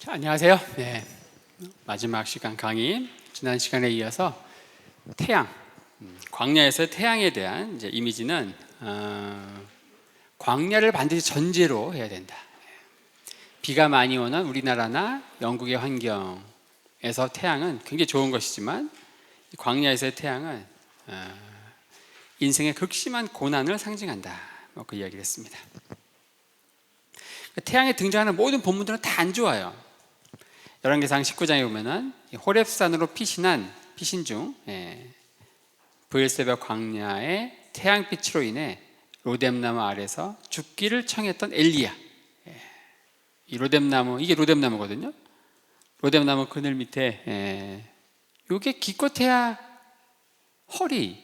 자, 안녕하세요. 네, 마지막 시간 강의. 지난 시간에 이어서 태양, 광야에서의 태양에 대한 이제 이미지는 광야를 반드시 전제로 해야 된다. 비가 많이 오는 우리나라나 영국의 환경에서 태양은 굉장히 좋은 것이지만 광야에서의 태양은 인생의 극심한 고난을 상징한다. 그 이야기를 했습니다. 태양에 등장하는 모든 본문들은 다 안 좋아요. 열왕기상 19장에 보면은 호렙산으로 피신한 중 브엘세바 광야의 태양빛으로 인해 로뎀나무 아래서 죽기를 청했던 엘리야. 이 로뎀나무, 이게 로뎀나무거든요. 로뎀나무 그늘 밑에 이게 기껏해야 허리,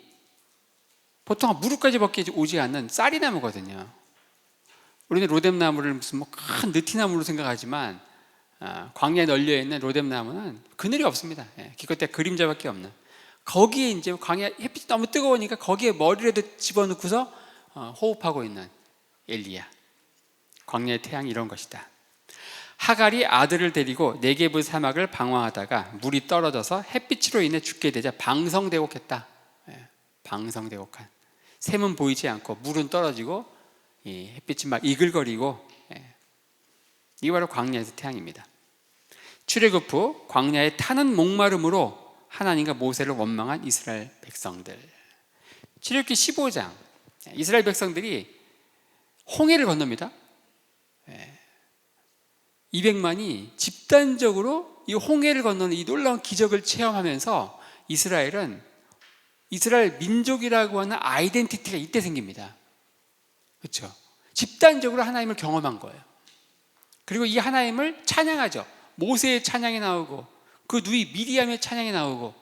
보통 무릎까지 밖에 오지 않는 쌀이나무거든요. 우리는 로뎀나무를 무슨 큰 느티나무로 생각하지만 광야에 널려 있는 로뎀나무는 그늘이 없습니다. 기껏해야 그림자밖에 없는. 거기에 이제 광야 햇빛이 너무 뜨거우니까 거기에 머리라도 집어넣고서 호흡하고 있는 엘리야. 광야의 태양이 이런 것이다. 하갈이 아들을 데리고 네게브 사막을 방황하다가 물이 떨어져서 햇빛으로 인해 죽게 되자 방성대곡했다. 방성대곡한. 샘은 보이지 않고 물은 떨어지고 이 햇빛이 막 이글거리고, 이게 바로 광야에서 태양입니다. 출애굽 후 광야에 타는 목마름으로 하나님과 모세를 원망한 이스라엘 백성들. 출애굽기 15장, 이스라엘 백성들이 홍해를 건넙니다. 200만이 집단적으로 이 홍해를 건너는 이 놀라운 기적을 체험하면서 이스라엘 민족이라고 하는 아이덴티티가 이때 생깁니다. 그렇죠? 집단적으로 하나님을 경험한 거예요. 그리고 이 하나님을 찬양하죠. 모세의 찬양이 나오고 그 누이 미리암의 찬양이 나오고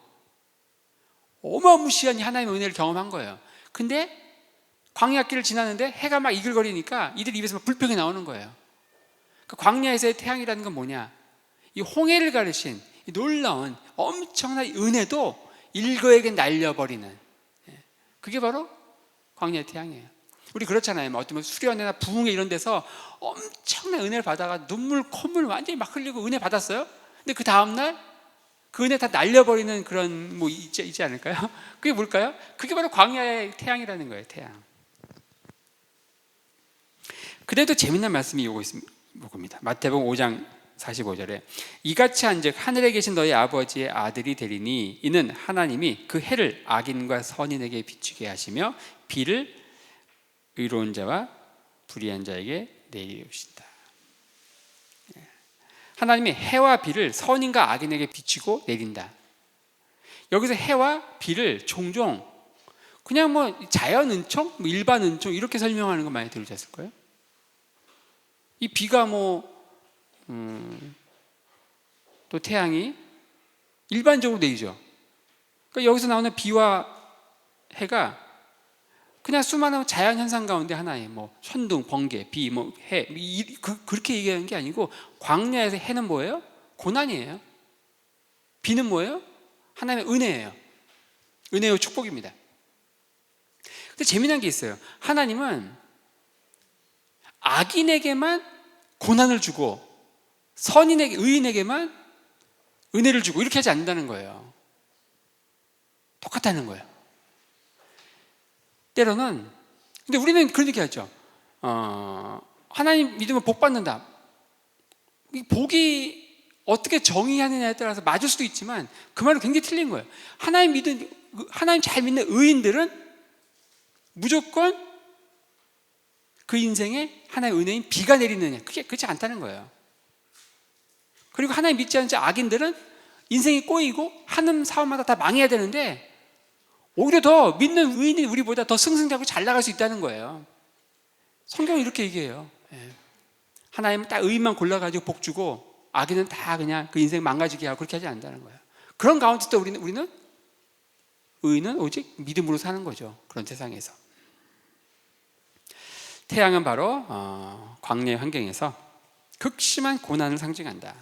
어마무시한 하나님의 은혜를 경험한 거예요. 근데 광야길을 지나는데 해가 막 이글거리니까 이들 입에서 막 불평이 나오는 거예요. 그 광야에서의 태양이라는 건 뭐냐? 이 홍해를 가르신 이 놀라운 엄청난 은혜도 일거에게 날려버리는, 그게 바로 광야의 태양이에요. 우리 그렇잖아요. 어떤 수련회나 부흥회 이런 데서 엄청난 은혜를 받아가 눈물, 콧물 완전히 막 흘리고 은혜 받았어요. 근데 그 다음날 그 은혜 다 날려버리는 그런 있지 않을까요? 그게 뭘까요? 그게 바로 광야의 태양이라는 거예요. 태양. 그래도 재미난 말씀이 요겁니다. 마태복음 5장 45절에 이같이 한즉 하늘에 계신 너희 아버지의 아들이 되리니 이는 하나님이 그 해를 악인과 선인에게 비추게 하시며 비를 의로운 자와 불의한 자에게 내리우신다. 하나님이 해와 비를 선인과 악인에게 비추고 내린다. 여기서 해와 비를 종종 그냥 자연 은총, 일반 은총 이렇게 설명하는 거 많이 들으셨을 거예요. 이 비가 또 태양이 일반적으로 내리죠. 그러니까 여기서 나오는 비와 해가 그냥 수많은 자연 현상 가운데 하나의 천둥, 번개, 비, 해 그렇게 얘기하는 게 아니고 광야에서 해는 뭐예요? 고난이에요. 비는 뭐예요? 하나님의 은혜예요. 은혜요 축복입니다. 근데 재미난 게 있어요. 하나님은 악인에게만 고난을 주고 의인에게만 은혜를 주고 이렇게 하지 않는다는 거예요. 똑같다는 거예요. 때로는, 근데 우리는 그런 얘기 하죠. 하나님 믿으면 복 받는다. 복이 어떻게 정의하느냐에 따라서 맞을 수도 있지만 그 말은 굉장히 틀린 거예요. 하나님 잘 믿는 의인들은 무조건 그 인생에 하나님의 은혜인 비가 내리느냐, 그게 그렇지 않다는 거예요. 그리고 하나님 믿지 않는 악인들은 인생이 꼬이고 하는 사업마다 다 망해야 되는데 오히려 더 믿는 의인이 우리보다 더 승승장구 잘 나갈 수 있다는 거예요. 성경은 이렇게 얘기해요. 하나님은 딱 의인만 골라가지고 복 주고 악인은 다 그냥 그 인생 망가지게 하고 그렇게 하지 않는다는 거예요. 그런 가운데 또 우리는 의인은 오직 믿음으로 사는 거죠. 그런 세상에서. 태양은 바로 광야의 환경에서 극심한 고난을 상징한다.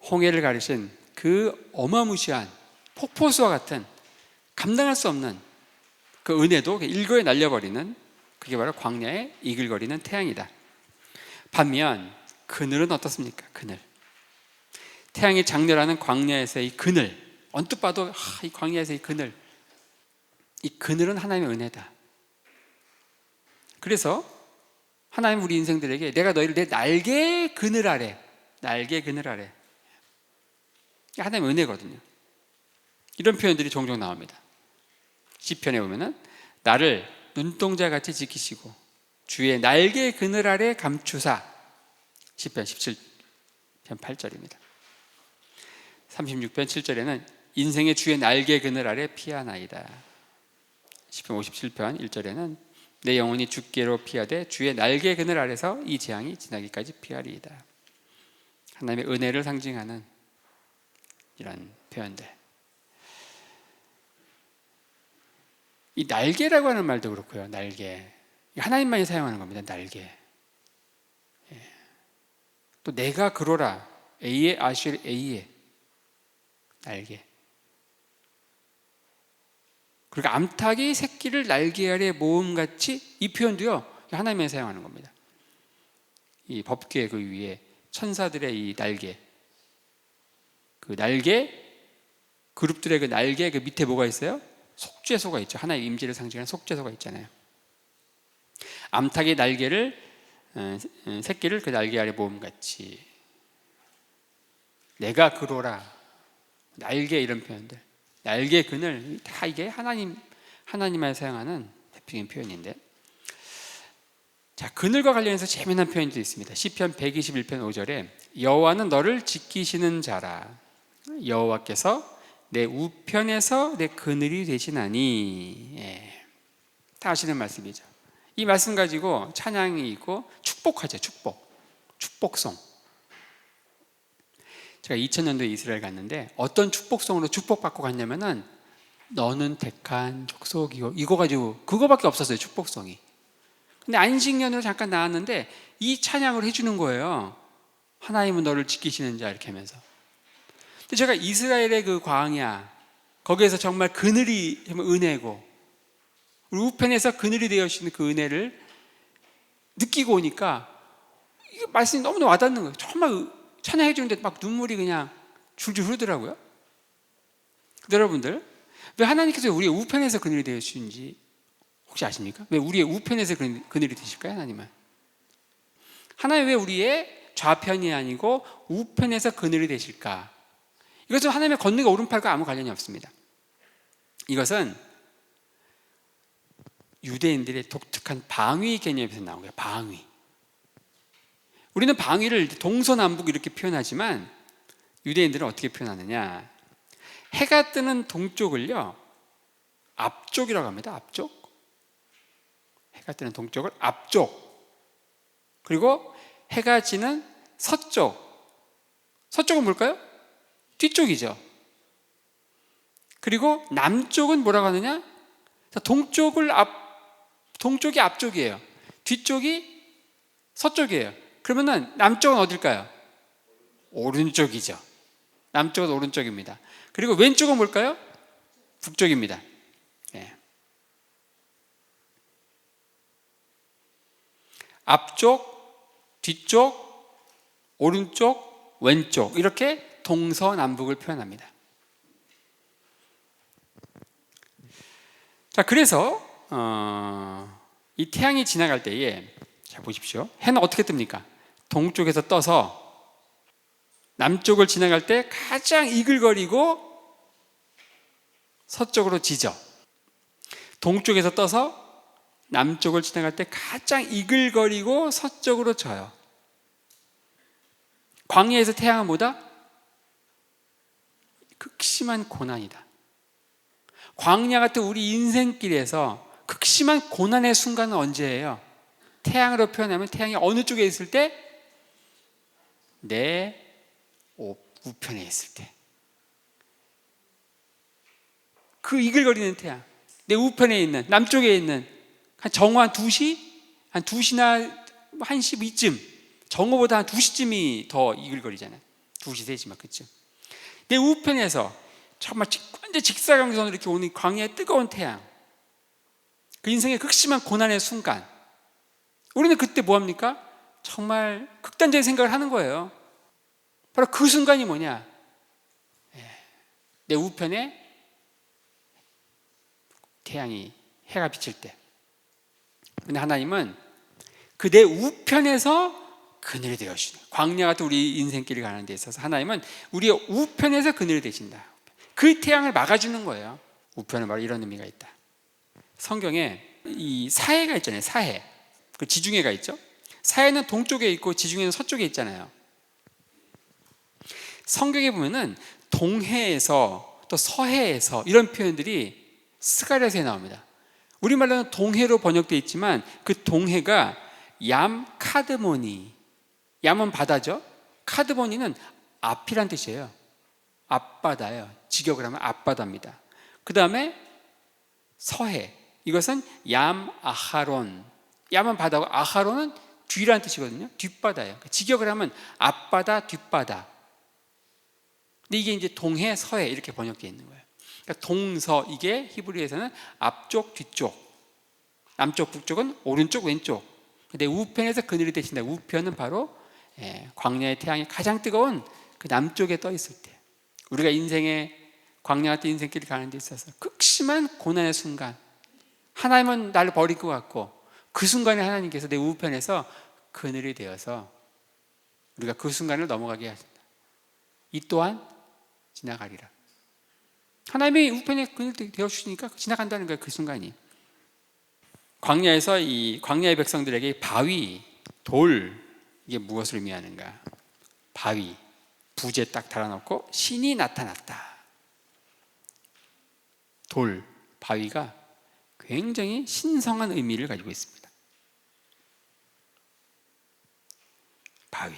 홍해를 가르신 그 어마무시한 폭포수와 같은 감당할 수 없는 그 은혜도 일거에 날려버리는, 그게 바로 광야의 이글거리는 태양이다. 반면 그늘은 어떻습니까? 그늘. 태양이 장렬하는 광야에서의 이 그늘, 언뜻 봐도 이 광야에서의 그늘, 이 그늘은 하나님의 은혜다. 그래서 하나님 우리 인생들에게 내가 너희를 내 날개 그늘 아래, 날개 그늘 아래, 하나님의 은혜거든요. 이런 표현들이 종종 나옵니다. 시편에 보면은 나를 눈동자같이 지키시고 주의 날개 그늘 아래 감추사, 시편 17편 8절입니다. 36편 7절에는 인생의 주의 날개 그늘 아래 피하나이다. 시편 57편 1절에는 내 영혼이 주께로 피하되 주의 날개 그늘 아래서 이 재앙이 지나기까지 피하리이다. 하나님의 은혜를 상징하는 이런 표현들. 이 날개라고 하는 말도 그렇고요. 날개, 하나님만이 사용하는 겁니다. 날개. 또 내가 그로라, A의 아실 A의 날개. 그리고 암탉이 새끼를 날개 아래 모음같이, 이 표현도요 하나님이 사용하는 겁니다. 이 법궤 그 위에 천사들의 이 날개, 그 날개 그룹들의 그 날개 그 밑에 뭐가 있어요? 속죄소가 있죠. 하나의 임재를 상징하는 속죄소가 있잖아요. 암탉의 날개를, 새끼를 그 날개 아래 모음같이, 내가 그로라, 날개, 이런 표현들, 날개 그늘, 다 이게 하나님만 사용하는 대표적인 표현인데, 자, 그늘과 관련해서 재미난 표현도 있습니다. 시편 121편 5절에 여호와는 너를 지키시는 자라, 여호와께서 내 우편에서 내 그늘이 되시나니. 다 아시는 말씀이죠. 이 말씀 가지고 찬양이 있고 축복하죠. 축복송. 제가 2000년도에 이스라엘 갔는데 어떤 축복송으로 축복받고 갔냐면은 너는 택한 족속이요, 이거 가지고 그거밖에 없었어요, 축복송이. 근데 안식년으로 잠깐 나왔는데 이 찬양을 해주는 거예요. 하나님은 너를 지키시는 자, 이렇게 하면서. 근데 제가 이스라엘의 그 광야, 거기에서 정말 그늘이 은혜고 우편에서 그늘이 되어주시는 그 은혜를 느끼고 오니까 이게 말씀이 너무나 와닿는 거예요. 정말 찬양해 주는데 막 눈물이 그냥 줄줄 흐르더라고요. 여러분들, 왜 하나님께서 우리의 우편에서 그늘이 되어주시는지 혹시 아십니까? 왜 우리의 우편에서 그늘이 되실까요? 하나님 왜 우리의 좌편이 아니고 우편에서 그늘이 되실까? 이것은 하나님의 걷는과 오른팔과 아무 관련이 없습니다. 이것은 유대인들의 독특한 방위 개념에서 나온 거예요. 방위. 우리는 방위를 동서남북 이렇게 표현하지만 유대인들은 어떻게 표현하느냐? 해가 뜨는 동쪽을요 앞쪽이라고 합니다. 앞쪽. 해가 뜨는 동쪽을 앞쪽. 그리고 해가 지는 서쪽. 서쪽은 뭘까요? 뒤쪽이죠. 그리고 남쪽은 뭐라고 하느냐? 동쪽이 앞쪽이에요. 뒤쪽이 서쪽이에요. 그러면은 남쪽은 어딜까요? 오른쪽이죠. 남쪽은 오른쪽입니다. 그리고 왼쪽은 뭘까요? 북쪽입니다. 네. 앞쪽, 뒤쪽, 오른쪽, 왼쪽, 이렇게 동서남북을 표현합니다. 자, 그래서 이 태양이 지나갈 때에, 자 보십시오. 해는 어떻게 뜹니까? 동쪽에서 떠서 남쪽을 지나갈 때 가장 이글거리고 서쪽으로 지죠. 동쪽에서 떠서 남쪽을 지나갈 때 가장 이글거리고 서쪽으로 져요. 광야에서 태양은 뭐다? 극심한 고난이다. 광야 같은 우리 인생길에서 극심한 고난의 순간은 언제예요? 태양으로 표현하면 태양이 어느 쪽에 있을 때? 내 우편에 있을 때. 그 이글거리는 태양, 내 우편에 있는, 남쪽에 있는, 한 정오 한 2시? 한 2시나 1시 이쯤, 정오보다 한 2시쯤이 더 이글거리잖아요. 2시, 3시 그쯤. 내 우편에서 정말 완전 직사광선으로 이렇게 오는 광야의 뜨거운 태양, 그 인생의 극심한 고난의 순간, 우리는 그때 뭐합니까? 정말 극단적인 생각을 하는 거예요. 바로 그 순간이 뭐냐? 내 우편에 태양이, 해가 비칠 때. 근데 하나님은 그 내 우편에서 그늘이 되어주시는, 광야 같은 우리 인생길을 가는 데 있어서 하나님은 우리의 우편에서 그늘이 되신다. 그 태양을 막아주는 거예요. 우편은 바로 이런 의미가 있다. 성경에 이 사해가 있잖아요. 사해. 그 지중해가 있죠. 사해는 동쪽에 있고 지중해는 서쪽에 있잖아요. 성경에 보면은 동해에서 또 서해에서 이런 표현들이 스가랴서에 나옵니다. 우리말로는 동해로 번역되어 있지만 그 동해가 얌 카드모니, 얌은 바다죠. 카드모니는 앞이란 뜻이에요. 앞바다예요. 직역을 하면 앞바다입니다. 그 다음에 서해, 이것은 얌 아하론, 얌은 바다고 아하론은 뒤란 뜻이거든요. 뒷바다예요. 직역을 하면 앞바다, 뒷바다. 근데 이게 이제 동해, 서해 이렇게 번역되어 있는 거예요. 그러니까 동서, 이게 히브리에서는 앞쪽, 뒤쪽, 남쪽, 북쪽은 오른쪽, 왼쪽. 내 우편에서 그늘이 되신다. 우편은 바로 광야의 태양이 가장 뜨거운 그 남쪽에 떠 있을 때, 우리가 인생의 광야 같은 인생길을 가는 데 있어서 극심한 고난의 순간, 하나님은 나를 버릴 것 같고 그 순간에 하나님께서 내 우편에서 그늘이 되어서 우리가 그 순간을 넘어가게 하신다. 이 또한 지나가리라. 하나님이 우편에 그늘 되어주시니까 지나간다는 거예요. 그 순간이. 광야에서 이 광야의 백성들에게 바위, 돌, 이게 무엇을 의미하는가? 바위, 부재 딱 달아놓고 신이 나타났다. 돌, 바위가 굉장히 신성한 의미를 가지고 있습니다. 바위,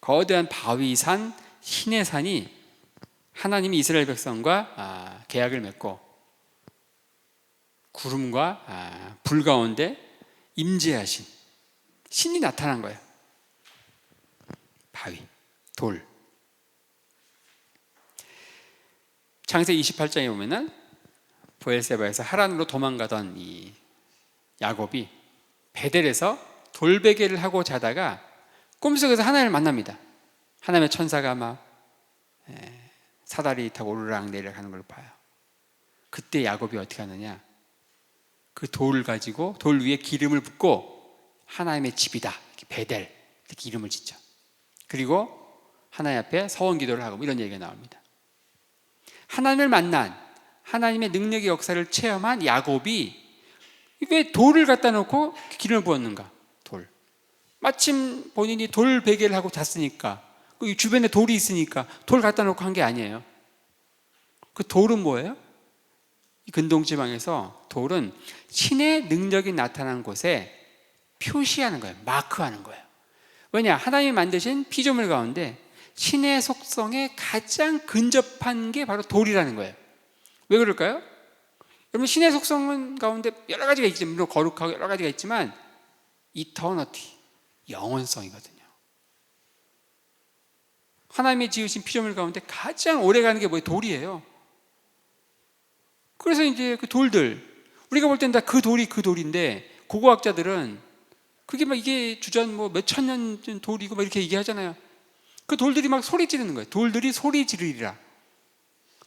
거대한 바위산, 신의 산이 하나님이 이스라엘 백성과 계약을 맺고 구름과 불 가운데 임재하신 신이 나타난 거예요. 바위, 돌. 창세기 28장에 보면은 브엘세바에서 하란으로 도망가던 이 야곱이 베델에서 돌베개를 하고 자다가 꿈속에서 하나님을 만납니다. 하나님의 천사가 막 사다리 타고 오르락 내리락 하는 걸 봐요. 그때 야곱이 어떻게 하느냐? 그 돌을 가지고 돌 위에 기름을 붓고 하나님의 집이다, 베델 이렇게 이름을 짓죠. 그리고 하나님 앞에 서원 기도를 하고 이런 얘기가 나옵니다. 하나님을 만난, 하나님의 능력의 역사를 체험한 야곱이 왜 돌을 갖다 놓고 기름을 부었는가? 돌. 마침 본인이 돌 베개를 하고 잤으니까, 그 주변에 돌이 있으니까 돌 갖다 놓고 한 게 아니에요. 그 돌은 뭐예요? 이 근동지방에서 돌은 신의 능력이 나타난 곳에 표시하는 거예요. 마크하는 거예요. 왜냐? 하나님이 만드신 피조물 가운데 신의 속성에 가장 근접한 게 바로 돌이라는 거예요. 왜 그럴까요? 여러분, 신의 속성 가운데 여러 가지가 있지만, 물론 거룩하고 여러 가지가 있지만 이터너티, 영원성이거든요. 하나님이 지으신 피조물 가운데 가장 오래가는 게 뭐예요? 돌이에요. 그래서 이제 그 돌들, 우리가 볼 때는 다 그 돌이 그 돌인데, 고고학자들은 그게 막 이게 주전 뭐 몇천 년 전 돌이고 막 이렇게 얘기하잖아요. 그 돌들이 막 소리 지르는 거예요. 돌들이 소리 지르리라.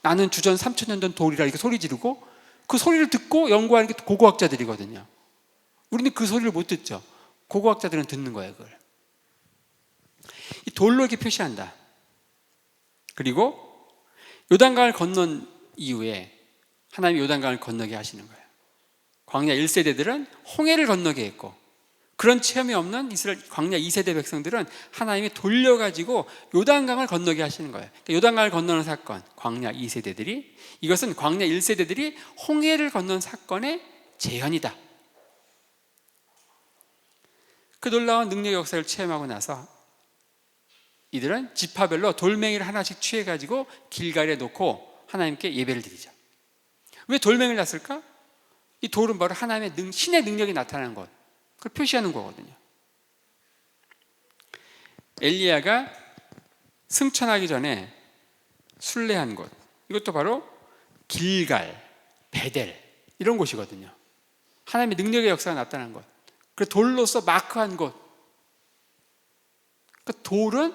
나는 주전 3천 년 전 돌이라 이렇게 소리 지르고, 그 소리를 듣고 연구하는 게 고고학자들이거든요. 우리는 그 소리를 못 듣죠. 고고학자들은 듣는 거예요, 그걸. 이 돌로 이렇게 표시한다. 그리고 요단강을 건넌 이후에 하나님이 요단강을 건너게 하시는 거예요. 광야 1세대들은 홍해를 건너게 했고, 그런 체험이 없는 이스라엘 광야 2세대 백성들은 하나님이 돌려가지고 요단강을 건너게 하시는 거예요. 그러니까 요단강을 건너는 사건, 광야 2세대들이, 이것은 광야 1세대들이 홍해를 건넌 사건의 재현이다. 그 놀라운 능력의 역사를 체험하고 나서 이들은 지파별로 돌멩이를 하나씩 취해가지고 길갈에 놓고 하나님께 예배를 드리죠. 왜 돌멩이를 놨을까? 이 돌은 바로 하나님의 신의 능력이 나타나는 것, 그걸 표시하는 거거든요. 엘리야가 승천하기 전에 순례한 곳, 이것도 바로 길갈, 베델 이런 곳이거든요. 하나님의 능력의 역사가 나타난 곳, 그 돌로서 마크한 곳. 그 돌은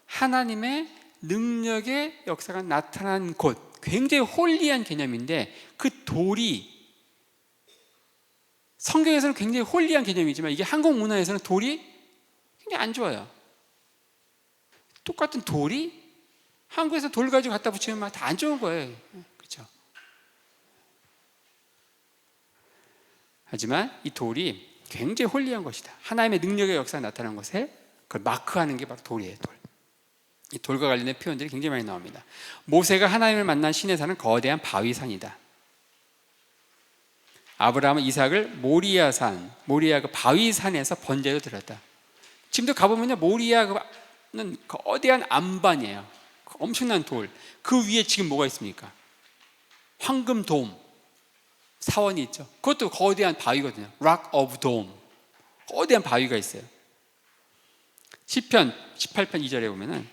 하나님의 능력의 역사가 나타난 곳, 굉장히 홀리한 개념인데, 그 돌이 성경에서는 굉장히 홀리한 개념이지만 이게 한국 문화에서는 돌이 굉장히 안 좋아요. 똑같은 돌이 한국에서 돌 가지고 갖다 붙이면 다 안 좋은 거예요. 그렇죠? 하지만 이 돌이 굉장히 홀리한 것이다. 하나님의 능력의 역사가 나타난 것에 그걸 마크하는 게 바로 돌이에요. 돌. 이 돌과 관련된 표현들이 굉장히 많이 나옵니다. 모세가 하나님을 만난 신의 산은 거대한 바위산이다. 아브라함은 이삭을 모리아산, 모리아 그 바위산에서 번제로 드렸다. 지금도 가보면요, 모리아는 거대한 안반이에요. 엄청난 돌. 그 위에 지금 뭐가 있습니까? 황금돔 사원이 있죠. 그것도 거대한 바위거든요. Rock of Dome. 거대한 바위가 있어요. 시편 18편 2절에 보면은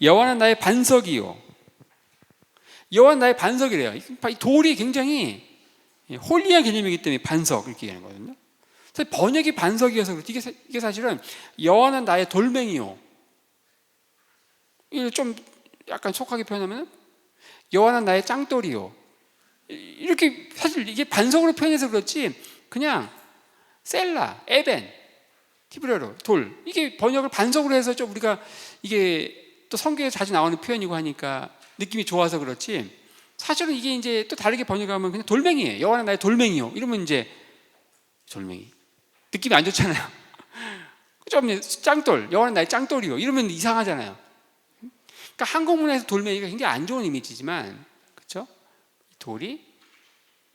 여호와는 나의 반석이요. 여호와는 나의 반석이래요. 이 돌이 굉장히 홀리한 개념이기 때문에 반석 이렇게 얘기하는 거거든요. 번역이 반석이어서 그렇지 이게 사실은 여호와는 나의 돌멩이요. 이걸 좀 약간 속하게 표현하면 여호와는 나의 짱돌이요. 이렇게 사실 이게 반석으로 표현해서 그렇지 그냥 셀라, 에벤, 히브리어로 돌 이게 번역을 반석으로 해서 좀 우리가 이게 또 성경에 자주 나오는 표현이고 하니까 느낌이 좋아서 그렇지 사실은 이게 이제 또 다르게 번역하면 그냥 돌멩이에요. 여호와는 나의 돌멩이요. 이러면 이제 돌멩이 느낌이 안 좋잖아요. 좀 짱돌, 여호와는 나의 짱돌이요. 이러면 이상하잖아요. 그러니까 한국 문화에서 돌멩이가 굉장히 안 좋은 이미지지만 그렇죠? 돌이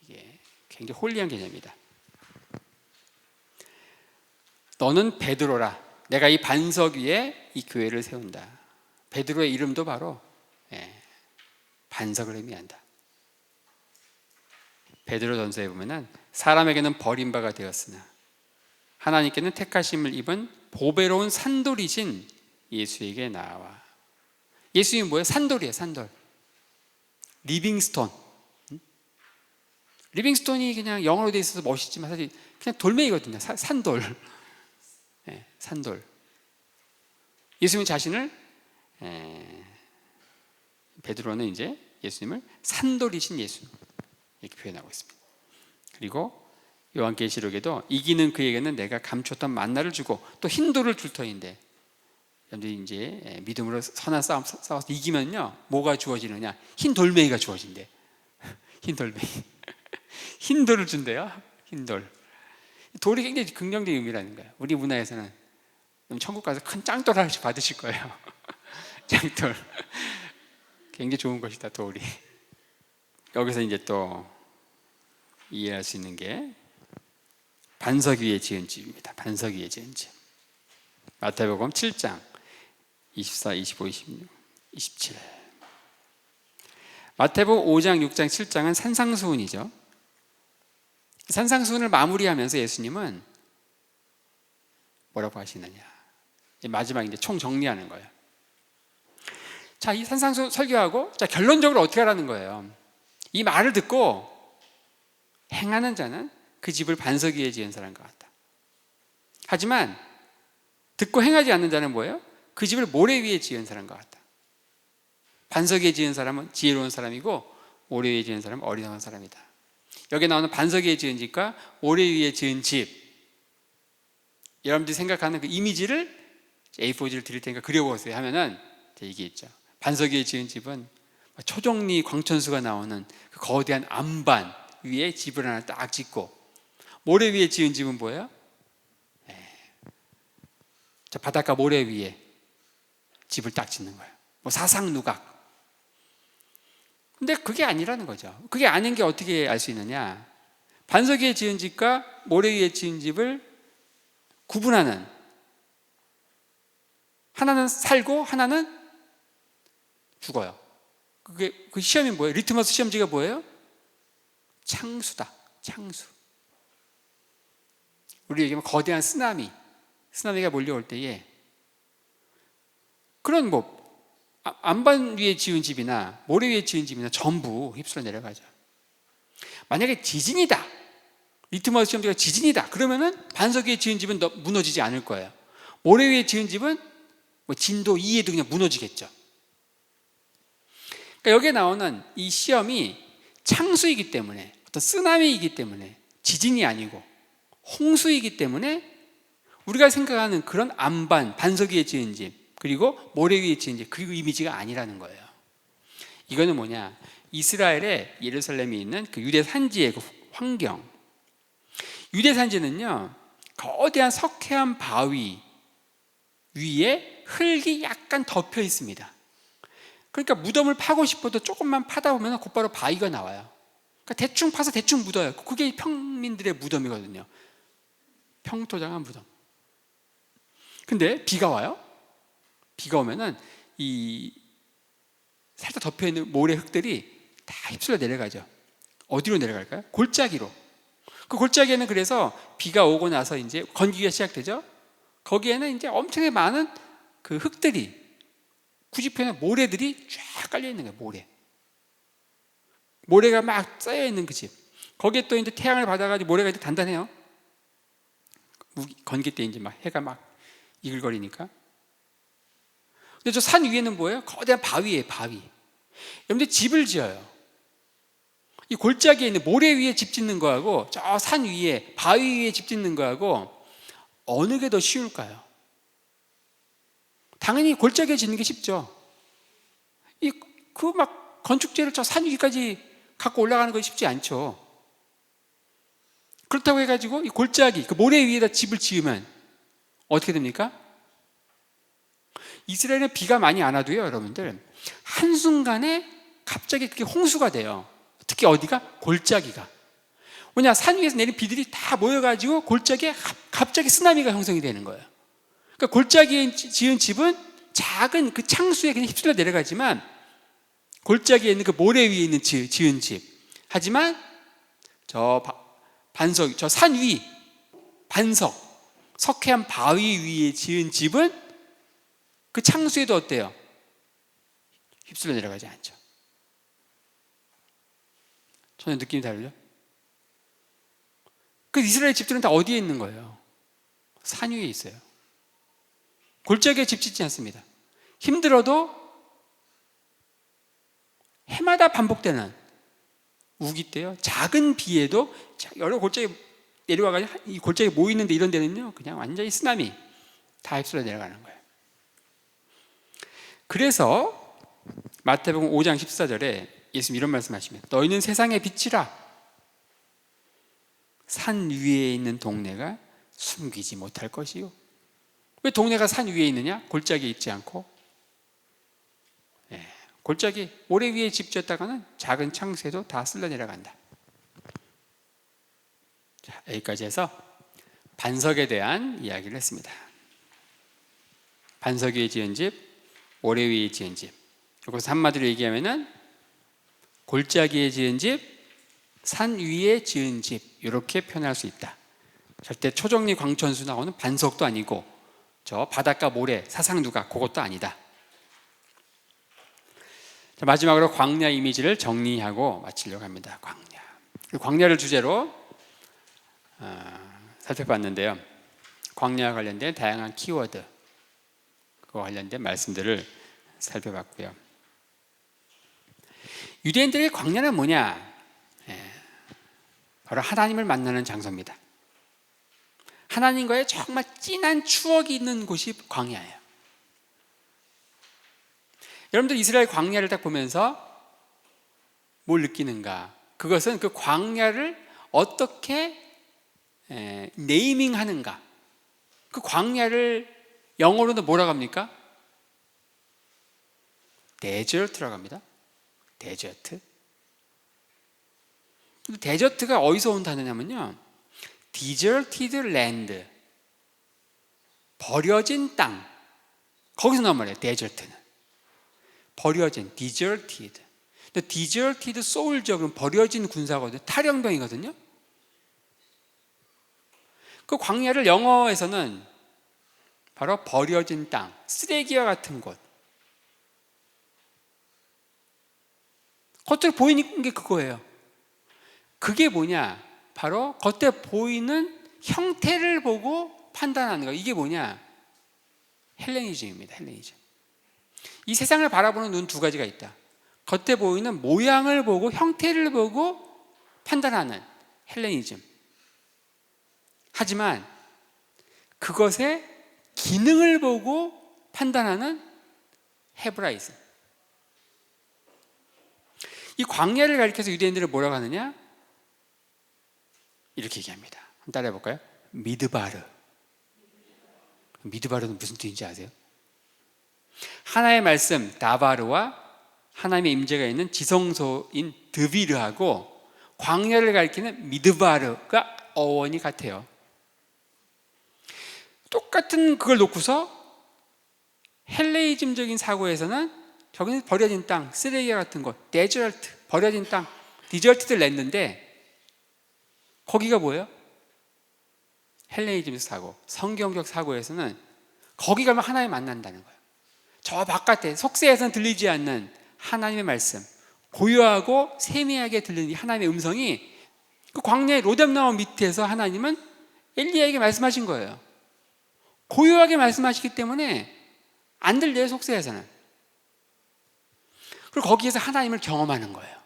이게 굉장히 홀리한 개념이다. 너는 베드로라. 내가 이 반석 위에 이 교회를 세운다. 베드로의 이름도 바로 반석을 의미한다. 베드로전서에 보면은 사람에게는 버림바가 되었으나 하나님께는 택하심을 입은 보배로운 산돌이신 예수에게 나와. 예수님이 뭐예요? 산돌이에요. 산돌. 리빙스톤. 리빙스톤이 그냥 영어로 돼 있어서 멋있지만 사실 그냥 돌멩이거든요. 산돌. 네, 산돌. 예수님 자신을 베드로는 이제 예수님을 산돌이신 예수 이렇게 표현하고 있습니다. 그리고 요한계시록에도 이기는 그에게는 내가 감췄던 만나를 주고 또 흰 돌을 줄 터인데 여러분들이 이제 믿음으로 선한 싸움 싸워서 이기면요 뭐가 주어지느냐? 흰 돌멩이가 주어진대. 흰 돌멩이. 흰 돌을 준대요. 흰 돌. 돌이 굉장히 긍정적인 의미라는 거예요. 우리 문화에서는 천국 가서 큰 짱돌 하나씩 받으실 거예요. 짱돌. 굉장히 좋은 것이다 돌이. 여기서 이제 또 이해할 수 있는 게 반석 위에 지은 집입니다. 반석 위에 지은 집. 마태복음 7장 24, 25, 26, 27. 마태복음 5장, 6장, 7장은 산상수훈이죠. 산상수훈을 마무리하면서 예수님은 뭐라고 하시느냐? 마지막 이제 총 정리하는 거예요. 자, 이 산상수훈 설교하고 자 결론적으로 어떻게 하라는 거예요? 이 말을 듣고 행하는 자는 그 집을 반석 위에 지은 사람과 같다. 하지만 듣고 행하지 않는 자는 뭐예요? 그 집을 모래 위에 지은 사람과 같다. 반석 위에 지은 사람은 지혜로운 사람이고 모래 위에 지은 사람은 어리석은 사람이다. 여기 나오는 반석 위에 지은 집과 모래 위에 지은 집, 여러분들이 생각하는 그 이미지를 A4지를 드릴 테니까 그려보세요 하면은 이게 있죠. 반석 위에 지은 집은 초정리 광천수가 나오는 그 거대한 안반 위에 집을 하나 딱 짓고, 모래 위에 지은 집은 뭐예요? 저 바닷가 모래 위에 집을 딱 짓는 거예요. 뭐 사상누각. 근데 그게 아니라는 거죠. 그게 아닌 게 어떻게 알 수 있느냐? 반석 위에 지은 집과 모래 위에 지은 집을 구분하는, 하나는 살고 하나는 죽어요. 그 시험이 뭐예요? 리트머스 시험지가 뭐예요? 창수다. 창수. 우리 얘기하면 거대한 쓰나미가 몰려올 때에 그런 뭐 안반 위에 지은 집이나 모래 위에 지은 집이나 전부 휩쓸어 내려가죠. 만약에 지진이다, 리트머스 시험지가 지진이다 그러면은 반석 위에 지은 집은 무너지지 않을 거예요. 모래 위에 지은 집은 뭐 진도 2에도 그냥 무너지겠죠. 그러니까 여기에 나오는 이 시험이 창수이기 때문에, 어떤 쓰나미이기 때문에, 지진이 아니고 홍수이기 때문에 우리가 생각하는 그런 안반, 반석 위에 지은 집, 그리고 모래 위에 지은 집, 그리고 이미지가 아니라는 거예요. 이거는 뭐냐, 이스라엘의 예루살렘에 있는 그 유대 산지의 그 환경. 유대 산지는요, 거대한 석회암 바위 위에 흙이 약간 덮여 있습니다. 그러니까 무덤을 파고 싶어도 조금만 파다 보면 곧바로 바위가 나와요. 그러니까 대충 파서 대충 묻어요. 그게 평민들의 무덤이거든요. 평토장한 무덤. 근데 비가 와요. 비가 오면은 이 살짝 덮여 있는 모래 흙들이 다 휩쓸려 내려가죠. 어디로 내려갈까요? 골짜기로. 그 골짜기에는 그래서 비가 오고 나서 이제 건기가 시작되죠. 거기에는 이제 엄청나게 많은 그 흙들이, 굳이 표현하면 모래들이 쫙 깔려 있는 거예요. 모래가 막 쌓여 있는 그 집. 거기에 또 이제 태양을 받아가지고 모래가 이제 단단해요. 건기 때 이제 막 해가 막 이글거리니까. 근데 저 산 위에는 뭐예요? 거대한 바위예요, 바위. 여러분들 집을 지어요. 이 골짜기에 있는 모래 위에 집 짓는 거하고 저 산 위에 바위 위에 집 짓는 거하고 어느 게 더 쉬울까요? 당연히 골짜기에 짓는 게 쉽죠. 그 막 건축재를 저 산 위까지 갖고 올라가는 거 쉽지 않죠. 그렇다고 해가지고 이 골짜기, 그 모래 위에다 집을 지으면 어떻게 됩니까? 이스라엘은 비가 많이 안 와도요, 여러분들, 한순간에 갑자기 그게 홍수가 돼요. 특히 어디가? 골짜기가. 뭐냐, 산 위에서 내린 비들이 다 모여가지고 골짜기에 갑자기 쓰나미가 형성이 되는 거예요. 그러니까 골짜기에 지은 집은 작은 그 창수에 그냥 휩쓸려 내려가지만, 골짜기에 있는 그 모래 위에 있는 지은 집, 하지만 저 반석, 저 산 위 반석, 석회암 바위 위에 지은 집은 그 창수에도 어때요? 휩쓸려 내려가지 않죠. 전혀 느낌이 다르죠? 그 이스라엘 집들은 다 어디에 있는 거예요? 산 위에 있어요. 골짜기에 집 짓지 않습니다. 힘들어도 해마다 반복되는 우기 때요, 작은 비에도 여러 골짜기 내려와가지고 이 골짜기 모이는데 이런 데는요, 그냥 완전히 쓰나미 다 휩쓸려 내려가는 거예요. 그래서 마태복음 5장 14절에 예수님 이런 말씀하십니다. 너희는 세상의 빛이라. 산 위에 있는 동네가 숨기지 못할 것이요. 왜 동네가 산 위에 있느냐? 골짜기에 있지 않고. 골짜기 모래 위에 집 지었다가는 작은 창수에도 다 쓸려 내려간다. 자, 여기까지 해서 반석에 대한 이야기를 했습니다. 반석 위에 지은 집, 모래 위에 지은 집. 여기서 한마디로 얘기하면은 골짜기에 지은 집, 산 위에 지은 집, 이렇게 표현할 수 있다. 절대 초정리 광천수 나오는 반석도 아니고 저 바닷가 모래 사상누가 그것도 아니다. 자, 마지막으로 광야 이미지를 정리하고 마치려고 합니다. 광야를 주제로 살펴봤는데요. 광야와 관련된 다양한 키워드, 그와 관련된 말씀들을 살펴봤고요. 유대인들의 광야는 뭐냐? 바로 하나님을 만나는 장소입니다. 하나님과의 정말 진한 추억이 있는 곳이 광야예요. 여러분들 이스라엘 광야를 딱 보면서 뭘 느끼는가? 그것은 그 광야를 어떻게 네이밍하는가? 그 광야를 영어로는 뭐라고 합니까? 데저트라고 합니다. 데저트. 데저트가 어디서 온 단어냐면요, deserted land, 버려진 땅, 거기서 나온 말이에요. 데저트는 버려진, deserted. 근데 deserted soldier은 버려진 군사거든요. 탈영병이거든요. 그 광야를 영어에서는 바로 버려진 땅, 쓰레기와 같은 곳. 겉으로 보이는 게 그거예요. 그게 뭐냐? 바로 겉에 보이는 형태를 보고 판단하는 거예요. 이게 뭐냐? 헬레니즘입니다. 헬레니즘. 이 세상을 바라보는 눈 두 가지가 있다. 겉에 보이는 모양을 보고 형태를 보고 판단하는 헬레니즘. 하지만 그것의 기능을 보고 판단하는 헤브라이즘. 이 광야를 가리켜서 유대인들을 뭐라고 하느냐? 이렇게 얘기합니다. 한번 따라해 볼까요? 미드바르. 미드바르는 무슨 뜻인지 아세요? 하나의 말씀 다바르와 하나님의 임재가 있는 지성소인 드비르하고 광야를 가리키는 미드바르가 어원이 같아요. 똑같은 그걸 놓고서 헬레이즘적인 사고에서는 저기는 버려진 땅, 쓰레기 같은 곳, 데저트, 버려진 땅, 디저트들 냈는데 거기가 뭐예요? 헬레니즘 사고, 성경적 사고에서는 거기 가면 하나님 만난다는 거예요. 저 바깥에 속세에서는 들리지 않는 하나님의 말씀, 고요하고 세미하게 들리는 이 하나님의 음성이 그 광야의 로뎀나무 밑에서 하나님은 엘리야에게 말씀하신 거예요. 고요하게 말씀하시기 때문에 안 들려요, 속세에서는. 그리고 거기에서 하나님을 경험하는 거예요.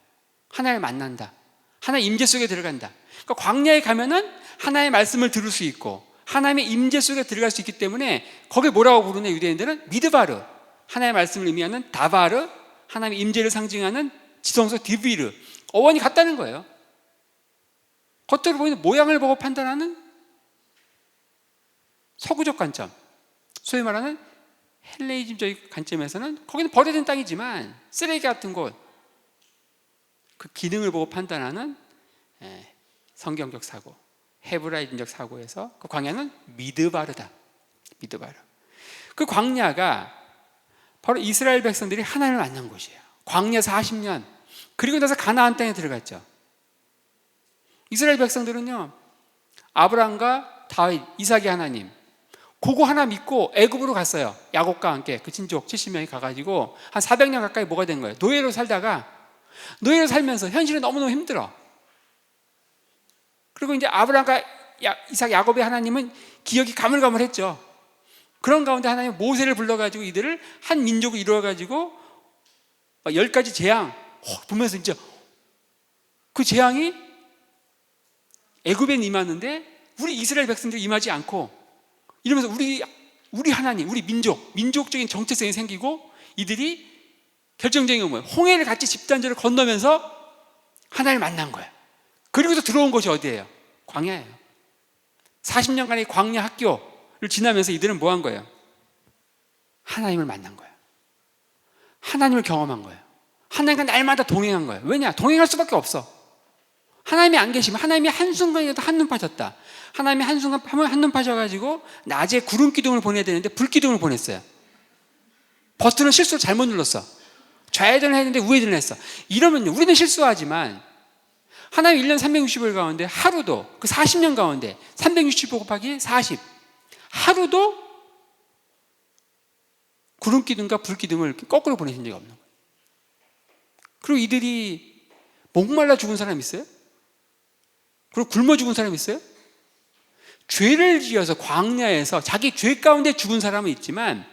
하나님을 만난다. 하나님의 임재 속에 들어간다. 그러니까 광야에 가면은 하나님의 말씀을 들을 수 있고 하나님의 임재 속에 들어갈 수 있기 때문에 거기에 뭐라고 부르냐, 유대인들은 미드바르, 하나님의 말씀을 의미하는 다바르, 하나님의 임재를 상징하는 지성소 디비르, 어원이 같다는 거예요. 겉으로 보이는 모양을 보고 판단하는 서구적 관점, 소위 말하는 헬레니즘적인 관점에서는 거기는 버려진 땅이지만 쓰레기 같은 곳, 그 기능을 보고 판단하는 성경적 사고, 헤브라이즘적 사고에서 그 광야는 미드바르다. 미드바르. 그 광야가 바로 이스라엘 백성들이 하나님을 만난 곳이에요. 광야 40년. 그리고 나서 가나안 땅에 들어갔죠. 이스라엘 백성들은요, 아브라함과 다윗, 이삭의 하나님, 그거 하나 믿고 애굽으로 갔어요. 야곱과 함께 그 친족 70명이 가가지고 한 400년 가까이 뭐가 된 거예요. 노예로 살다가, 노예로 살면서 현실은 너무너무 힘들어. 그리고 이제 아브라함과 이삭, 야곱의 하나님은 기억이 가물가물했죠. 그런 가운데 하나님은 모세를 불러가지고 이들을 한 민족을 이루어가지고 10가지 재앙 보면서 진짜 그 재앙이 애굽에 임하는데 우리 이스라엘 백성들이 임하지 않고, 이러면서 우리 하나님, 우리 민족적인 정체성이 생기고 이들이 결정적인 건 뭐예요? 홍해를 같이 집단적으로 건너면서 하나님을 만난 거예요. 그리고서 들어온 곳이 어디예요? 광야예요. 40년간의 광야 학교를 지나면서 이들은 뭐 한 거예요? 하나님을 만난 거예요. 하나님을 경험한 거예요. 하나님과 날마다 동행한 거예요. 왜냐? 동행할 수밖에 없어. 하나님이 안 계시면, 하나님이 한순간이라도 한눈 파셨다. 하나님이 한순간 한눈 파셔가지고 낮에 구름 기둥을 보내야 되는데 불 기둥을 보냈어요. 버튼을 실수로 잘못 눌렀어. 좌회전을 했는데 우회전을 했어. 이러면요, 우리는 실수하지만 하나님 1년 360일 가운데 하루도, 그 40년 가운데 365 곱하기 40, 하루도 구름 기둥과 불 기둥을 거꾸로 보내신 적이 없는 거예요. 그리고 이들이 목말라 죽은 사람 있어요? 그리고 굶어 죽은 사람 있어요? 죄를 지어서 광야에서 자기 죄 가운데 죽은 사람은 있지만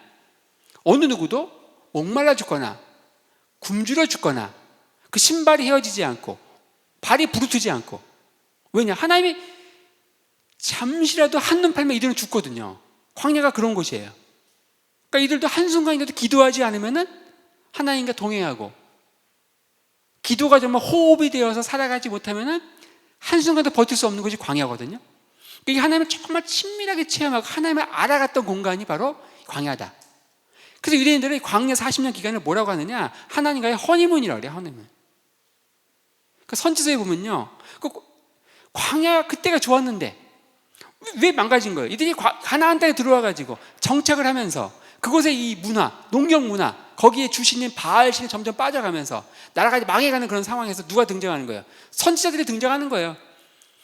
어느 누구도 목말라 죽거나 굶주려 죽거나 그 신발이 헤어지지 않고 발이 부르트지 않고. 왜냐? 하나님이 잠시라도 한눈 팔면 이들은 죽거든요. 광야가 그런 곳이에요. 그러니까 이들도 한순간이라도 기도하지 않으면 하나님과 동행하고, 기도가 정말 호흡이 되어서 살아가지 못하면 한순간도 버틸 수 없는 것이 광야거든요. 그러니까 하나님을 정말 친밀하게 체험하고 하나님을 알아갔던 공간이 바로 광야다. 그래서 유대인들은 광야 40년 기간을 뭐라고 하느냐? 하나님과의 허니문이라고 그래요. 허니문. 그 선지서에 보면요, 그 광야 그때가 좋았는데 왜 망가진 거예요? 이들이 가나안 땅에 들어와가지고 정착을 하면서 그곳의 이 문화, 농경 문화, 거기에 주신인 바알신이 점점 빠져가면서 나라가 망해가는 그런 상황에서 누가 등장하는 거예요? 선지자들이 등장하는 거예요.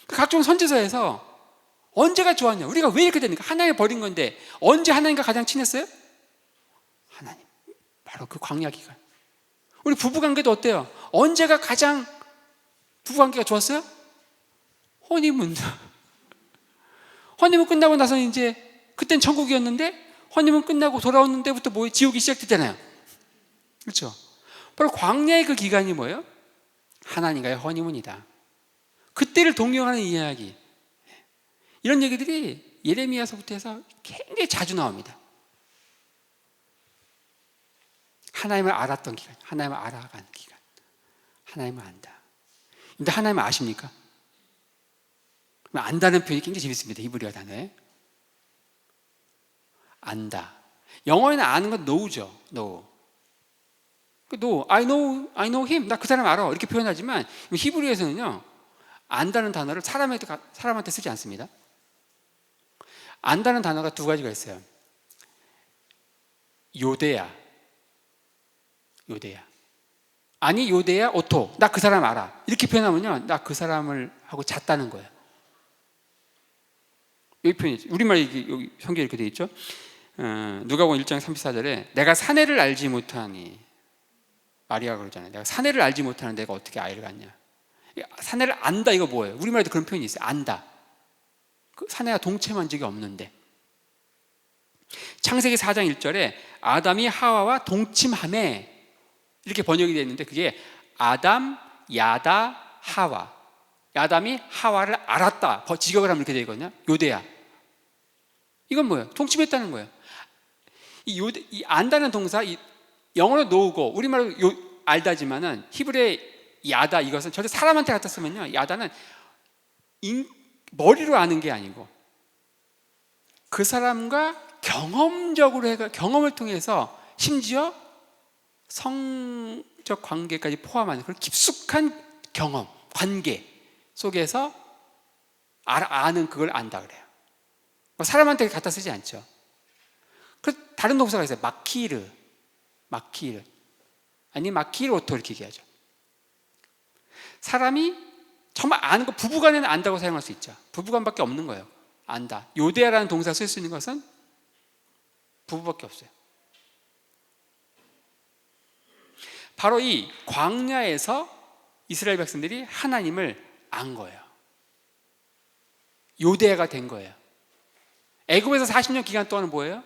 각종 선지서에서 언제가 좋았냐? 우리가 왜 이렇게 되는가? 하나님을 버린 건데 언제 하나님과 가장 친했어요? 하나님, 바로 그 광야 기간. 우리 부부관계도 어때요? 언제가 가장 부부관계가 좋았어요? 허니문. 허니문 끝나고 나서 이제 그땐 천국이었는데 허니문 끝나고 돌아오는 데부터 뭐예요? 지옥이 시작됐잖아요. 그렇죠? 바로 광야의 그 기간이 뭐예요? 하나님과의 허니문이다. 그때를 동경하는 이야기, 이런 얘기들이 예레미야서부터 해서 굉장히 자주 나옵니다. 하나님을 알았던 기간, 하나님을 알아가는 기간, 하나님을 안다. 근데 하나님을 아십니까? 안다는 표현이 굉장히 재밌습니다. 히브리어 단어에 안다. 영어에는 아는 건 know죠. know. I know him. 나 그 사람 알아. 이렇게 표현하지만 히브리어에서는요, 안다는 단어를 사람한테 쓰지 않습니다. 안다는 단어가 두 가지가 있어요. 요데야. 아니 요데야 오토. 나 그 사람 알아. 이렇게 표현하면요, 나 그 사람을 하고 잤다는 거예요. 여기 표현이죠. 우리말 여기 성경에 이렇게 되어 있죠. 누가복음 1장 34절에 내가 사내를 알지 못하니, 마리아가 그러잖아요. 내가 사내를 알지 못하는 내가 어떻게 아이를 갖냐. 사내를 안다, 이거 뭐예요? 우리말에도 그런 표현이 있어요. 안다. 그 사내와 동침한 적이 없는데. 창세기 4장 1절에 아담이 하와와 동침하매, 이렇게 번역이 되어 있는데 그게 아담, 야다, 하와. 아담이 하와를 알았다. 직역을 하면 이렇게 되어 있거든요. 요데야. 이건 뭐예요? 동침했다는 거예요. 이 안다는 동사, 영어로 know고 우리말로 알다지만은 히브리의 야다, 이것은 절대 사람한테 갖다 쓰면요, 야다는 머리로 아는 게 아니고 그 사람과 경험을 통해서 심지어 성적 관계까지 포함하는 그런 깊숙한 경험, 관계 속에서 아는, 그걸 안다 그래요. 사람한테 갖다 쓰지 않죠. 다른 동사가 있어요. 마키르 아니 마키로토, 이렇게 얘기하죠. 사람이 정말 아는 거, 부부간에는 안다고 사용할 수 있죠. 부부간밖에 없는 거예요. 안다. 요데아라는 동사 쓸 수 있는 것은 부부밖에 없어요. 바로 이 광야에서 이스라엘 백성들이 하나님을 안 거예요. 요데아가 된 거예요. 애굽에서 40년 기간 동안은 뭐예요?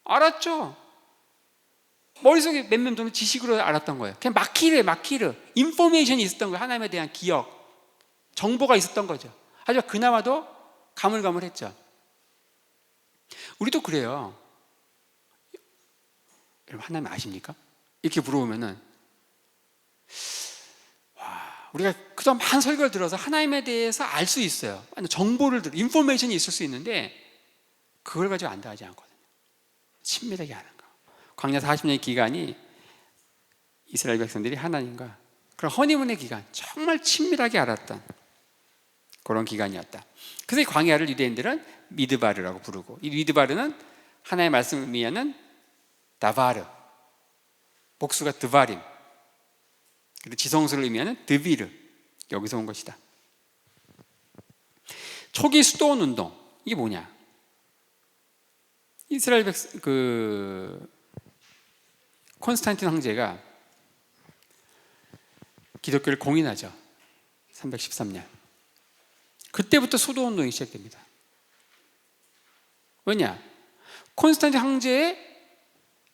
알았죠. 머릿속에 몇몇 도는 지식으로 알았던 거예요. 그냥 마키르 인포메이션이 있었던 거예요. 하나님에 대한 기억, 정보가 있었던 거죠. 하지만 그나마도 가물가물했죠. 우리도 그래요. 여러분, 하나님 아십니까? 이렇게 물어보면은, 우리가 그저 많은 설교를 들어서 하나님에 대해서 알 수 있어요. 정보를 인포메이션이 있을 수 있는데 그걸 가지고 안다 하지 않거든요. 친밀하게 하는 거. 광야 40년의 기간이 이스라엘 백성들이 하나님과 그런 허니문의 기간, 정말 친밀하게 알았던 그런 기간이었다. 그래서 이 광야를 유대인들은 미드바르라고 부르고, 이 미드바르는 하나님의 말씀을 의미하는 다바르, 복수가 드바림, 그리고 지성소를 의미하는 드비르, 여기서 온 것이다. 초기 수도원 운동, 이게 뭐냐? 이스라엘 콘스탄틴 황제가 기독교를 공인하죠. 313년. 그때부터 수도원 운동이 시작됩니다. 왜냐? 콘스탄틴 황제의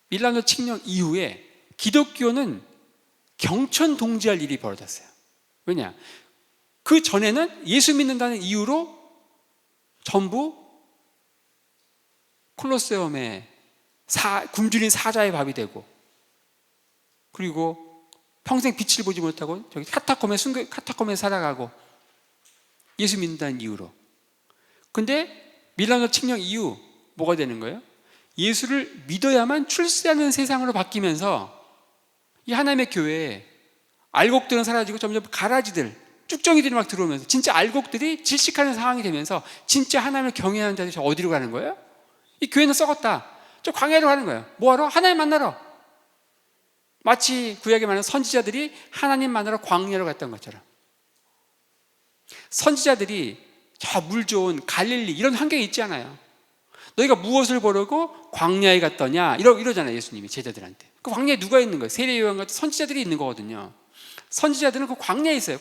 밀라노 칙령 이후에 기독교는 경천 동지할 일이 벌어졌어요. 왜냐? 그 전에는 예수 믿는다는 이유로 전부 콜로세움에 굶주린 사자의 밥이 되고, 그리고 평생 빛을 보지 못하고 저기 카타콤에 살아가고, 예수 믿는다는 이유로. 근데 밀라노 칙령 이후 뭐가 되는 거예요? 예수를 믿어야만 출세하는 세상으로 바뀌면서 이 하나님의 교회에 알곡들은 사라지고 점점 가라지들, 쭉정이들이 막 들어오면서 진짜 알곡들이 질식하는 상황이 되면서 진짜 하나님을 경외하는 자들이 어디로 가는 거예요? 이 교회는 썩었다. 저 광야로 가는 거예요. 뭐하러? 하나님 만나러. 마치 구약에 많은 선지자들이 하나님 만나러 광야로 갔던 것처럼, 선지자들이 저 물 좋은 갈릴리 이런 환경에 있지 않아요. 너희가 무엇을 보려고 광야에 갔더냐, 이러잖아요. 예수님이 제자들한테. 그 광야에 누가 있는 거예요? 세례 요한 같은 선지자들이 있는 거거든요. 선지자들은 그 광야에 있어요.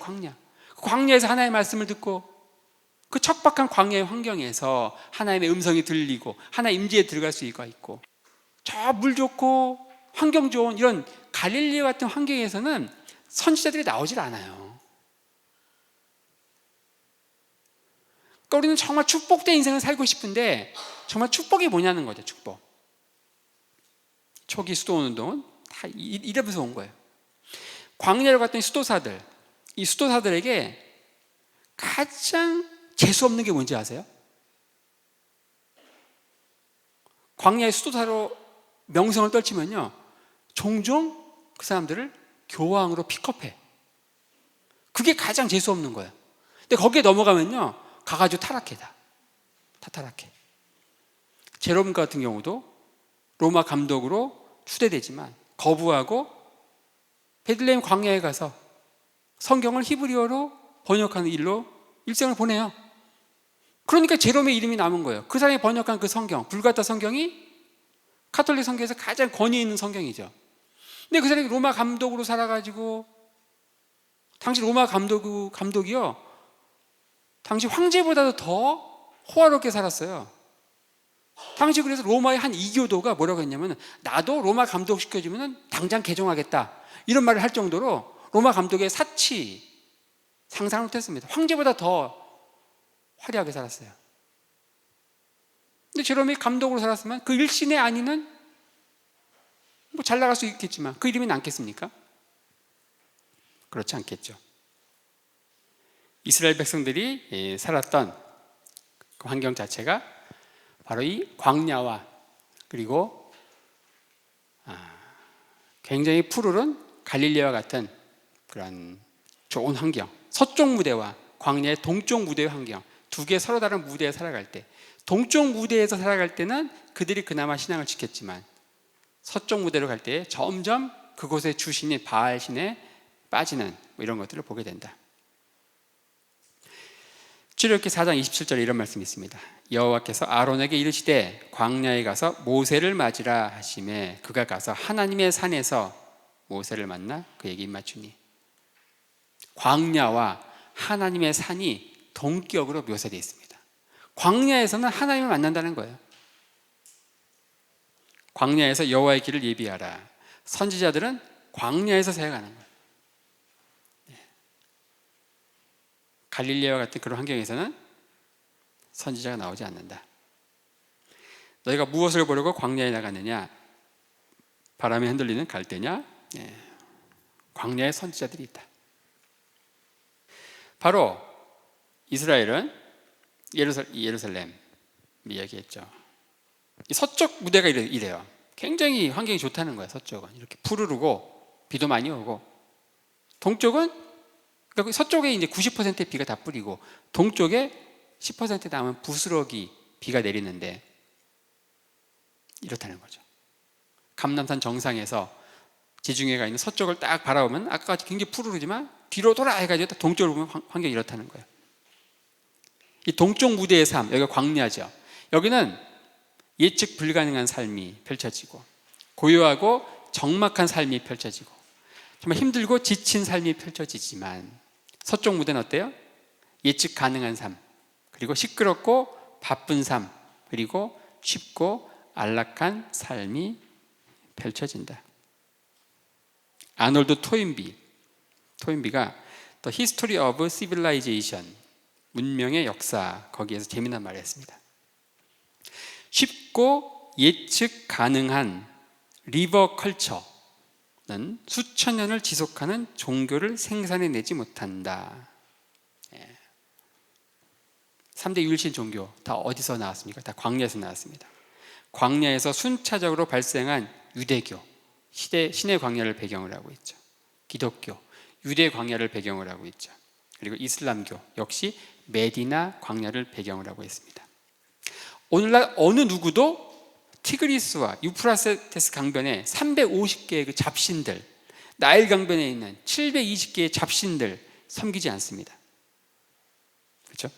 광야에서 하나님의 말씀을 듣고 그 척박한 광야의 환경에서 하나님의 음성이 들리고 하나의 임재에 들어갈 수가 있고, 저 물 좋고 환경 좋은 이런 갈릴리 같은 환경에서는 선지자들이 나오질 않아요. 그러니까 우리는 정말 축복된 인생을 살고 싶은데 정말 축복이 뭐냐는 거죠. 축복. 초기 수도원운동은 다 이러면서 온 거예요. 광야로 갔던 수도사들, 이 수도사들에게 가장 재수 없는 게 뭔지 아세요? 광야의 수도사로 명성을 떨치면요, 종종 그 사람들을 교황으로 픽업해. 그게 가장 재수 없는 거예요. 근데 거기에 넘어가면요, 가가지고 타락해. 다 타락해. 제롬 같은 경우도 로마 감독으로 추대되지만 거부하고 베들레헴 광야에 가서 성경을 히브리어로 번역하는 일로 일생을 보내요. 그러니까 제롬의 이름이 남은 거예요. 그 사람이 번역한 그 성경, 불가타 성경이 카톨릭 성경에서 가장 권위 있는 성경이죠. 근데 그 사람이 로마 감독으로 살아가지고, 당시 로마 감독이요, 당시 황제보다도 더 호화롭게 살았어요. 당시 그래서 로마의 한 이교도가 뭐라고 했냐면, 나도 로마 감독 시켜주면 당장 개종하겠다, 이런 말을 할 정도로 로마 감독의 사치 상상을 못했습니다. 황제보다 더 화려하게 살았어요. 근데 제롬이 감독으로 살았으면 그 일신의 안위는 뭐 잘 나갈 수 있겠지만 그 이름이 남겠습니까? 그렇지 않겠죠. 이스라엘 백성들이 살았던 그 환경 자체가 바로 이 광야와, 그리고 굉장히 푸르른 갈릴리와 같은 그런 좋은 환경, 서쪽 무대와 광야의 동쪽 무대의 환경, 두 개 서로 다른 무대에 살아갈 때, 동쪽 무대에서 살아갈 때는 그들이 그나마 신앙을 지켰지만 서쪽 무대로 갈 때 점점 그곳의 주신인 바알신에 빠지는 뭐 이런 것들을 보게 된다. 출애굽기 4장 27절에 이런 말씀이 있습니다. 여호와께서 아론에게 이르시되 광야에 가서 모세를 맞으라 하시매 그가 가서 하나님의 산에서 모세를 만나 그에게 입맞추니. 광야와 하나님의 산이 동격으로 묘사되어 있습니다. 광야에서는 하나님을 만난다는 거예요. 광야에서 여호와의 길을 예비하라. 선지자들은 광야에서 사역하는 거예요. 갈릴리와 같은 그런 환경에서는 선지자가 나오지 않는다. 너희가 무엇을 보려고 광야에 나갔느냐? 바람에 흔들리는 갈대냐? 광야에 선지자들이 있다. 바로 이스라엘은 예루살렘 이야기했죠. 이 서쪽 무대가 이래요. 굉장히 환경이 좋다는 거예요. 서쪽은 이렇게 푸르르고 비도 많이 오고, 동쪽은, 그러니까 서쪽에 이제 90%의 비가 다 뿌리고 동쪽에 10% 남은 부스러기 비가 내리는데, 이렇다는 거죠. 감람산 정상에서 지중해가 있는 서쪽을 딱 바라보면 아까같이 굉장히 푸르르지만 뒤로 돌아 해가지고 동쪽으로 보면 환경이 이렇다는 거예요. 이 동쪽 무대의 삶, 여기가 광야죠. 여기는 예측 불가능한 삶이 펼쳐지고 고요하고 적막한 삶이 펼쳐지고 정말 힘들고 지친 삶이 펼쳐지지만, 서쪽 무대는 어때요? 예측 가능한 삶, 그리고 시끄럽고 바쁜 삶, 그리고 쉽고 안락한 삶이 펼쳐진다. 아놀드 토인비가 The History of Civilization, 문명의 역사, 거기에서 재미난 말을 했습니다. 쉽고 예측 가능한 리버 컬처는 수천 년을 지속하는 종교를 생산해내지 못한다. 3대 유일신 종교 다 어디서 나왔습니까? 다 광야에서 나왔습니다. 광야에서 순차적으로 발생한 유대교, 신의 광야를 배경으로 하고 있죠. 기독교, 유대 광야를 배경으로 하고 있죠. 그리고 이슬람교 역시 메디나 광야를 배경으로 하고 있습니다. 오늘날 어느 누구도 티그리스와 유프라테스 강변에 350개의 그 잡신들, 나일 강변에 있는 720개의 잡신들 섬기지 않습니다. 그렇죠?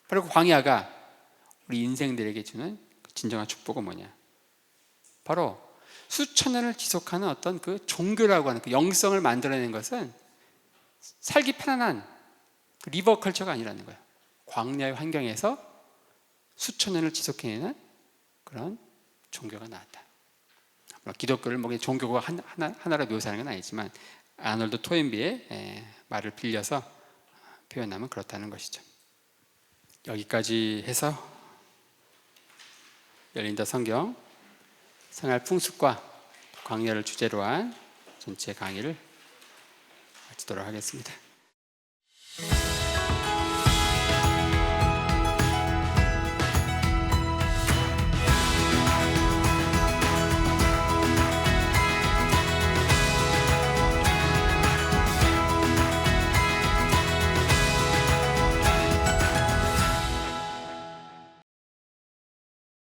바로 그 광야가 우리 인생들에게 주는 진정한 축복은 뭐냐? 바로 수천 년을 지속하는 어떤 그 종교라고 하는 그 영성을 만들어내는 것은 살기 편안한 그 리버 컬처가 아니라는 거예요. 광야의 환경에서 수천 년을 지속해내는 그런 종교가 나왔다. 기독교를 뭐 종교가 하나로 묘사하는 건 아니지만 아놀드 토인비의 말을 빌려서 표현하면 그렇다는 것이죠. 여기까지 해서 열린 더 성경 생활 풍습과 광야를 주제로 한 전체 강의를 마치도록 하겠습니다.